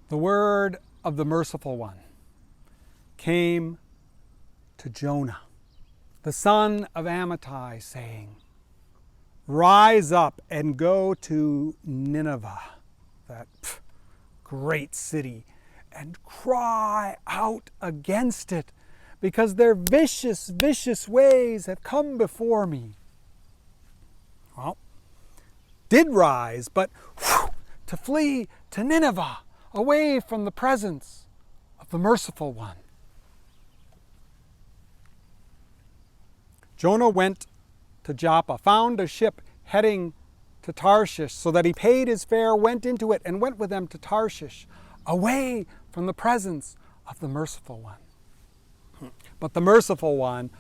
The word of the merciful one came to Jonah, the son of Amittai, saying, "Rise up and go to Nineveh," that great city, "and cry out against it, because their vicious, vicious ways have come before me." Well, did rise, but to flee to Nineveh, away from the presence of the merciful one. Jonah went to Joppa, found a ship heading to Tarshish, so that he paid his fare, went into it, and went with them to Tarshish, away from the presence of the merciful one. But the merciful one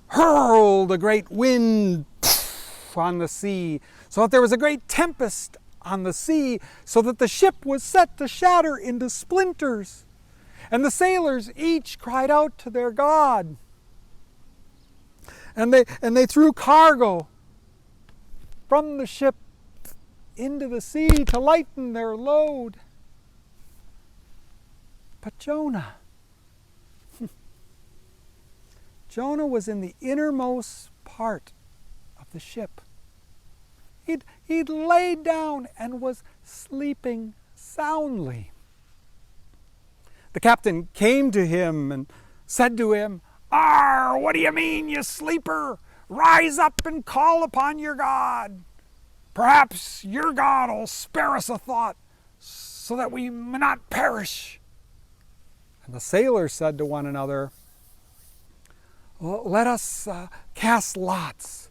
hurled a great wind on the sea, so that there was a great tempest on the sea, so that the ship was set to shatter into splinters. And the sailors each cried out to their God. And they threw cargo from the ship into the sea to lighten their load. But Jonah was in the innermost part of the ship. He'd laid down and was sleeping soundly. The captain came to him and said to him, "Arr, what do you mean, you sleeper? Rise up and call upon your God. Perhaps your God will spare us a thought, so that we may not perish." And the sailors said to one another, "Let us cast lots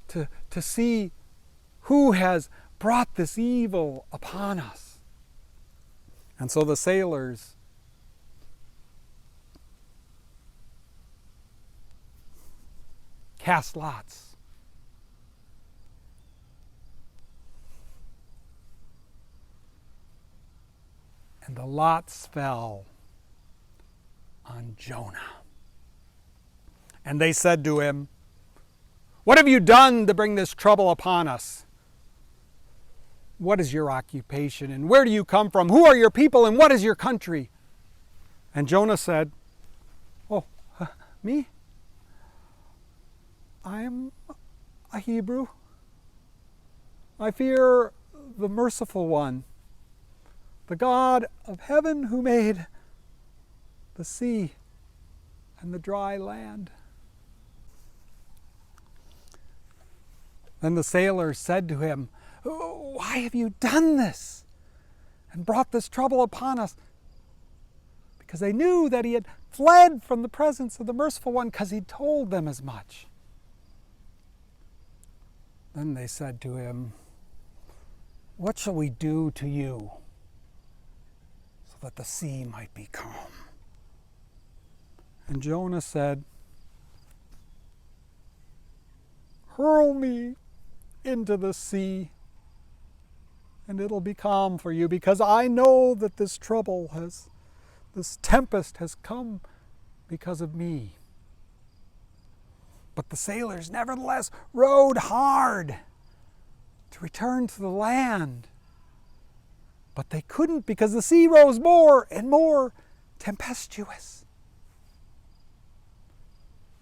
to see who has brought this evil upon us." And so the sailors cast lots. And the lots fell on Jonah. And they said to him, "What have you done to bring this trouble upon us? What is your occupation, and where do you come from? Who are your people, and what is your country?" And Jonah said, "Me? I am a Hebrew. I fear the merciful one, the God of heaven, who made the sea and the dry land." Then the sailors said to him, "Why have you done this and brought this trouble upon us?" Because they knew that he had fled from the presence of the merciful one, because he told them as much. Then they said to him, "What shall we do to you so that the sea might be calm?" And Jonah said, "Hurl me into the sea, and it'll be calm for you, because I know that this tempest has come because of me." But the sailors nevertheless rowed hard to return to the land. But they couldn't, because the sea rose more and more tempestuous.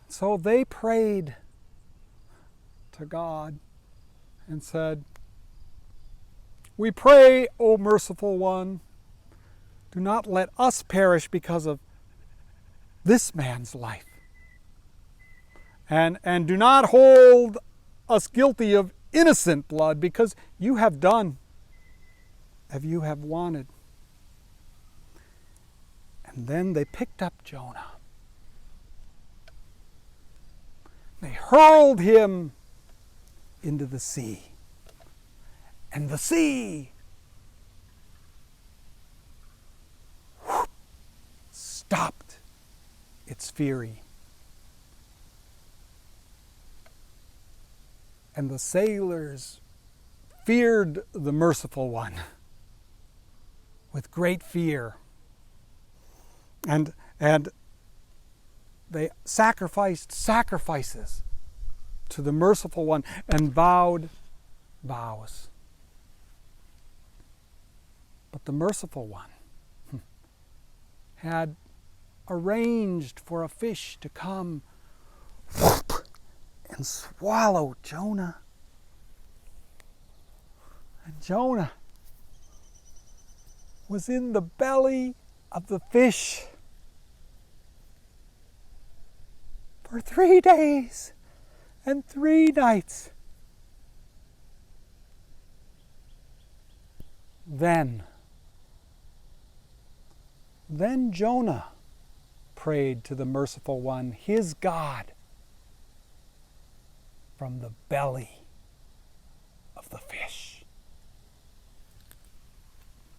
So they prayed to God and said, "We pray, O merciful one, do not let us perish because of this man's life. And do not hold us guilty of innocent blood, because you have done as you have wanted." And then they picked up Jonah. They hurled him into the sea. And the sea stopped its fury. And the sailors feared the merciful one with great fear. And they sacrificed sacrifices to the merciful one and vowed vows. But the merciful one had arranged for a fish to come and swallow Jonah. And Jonah was in the belly of the fish for 3 days and 3 nights. Then Jonah prayed to the merciful one, his God, from the belly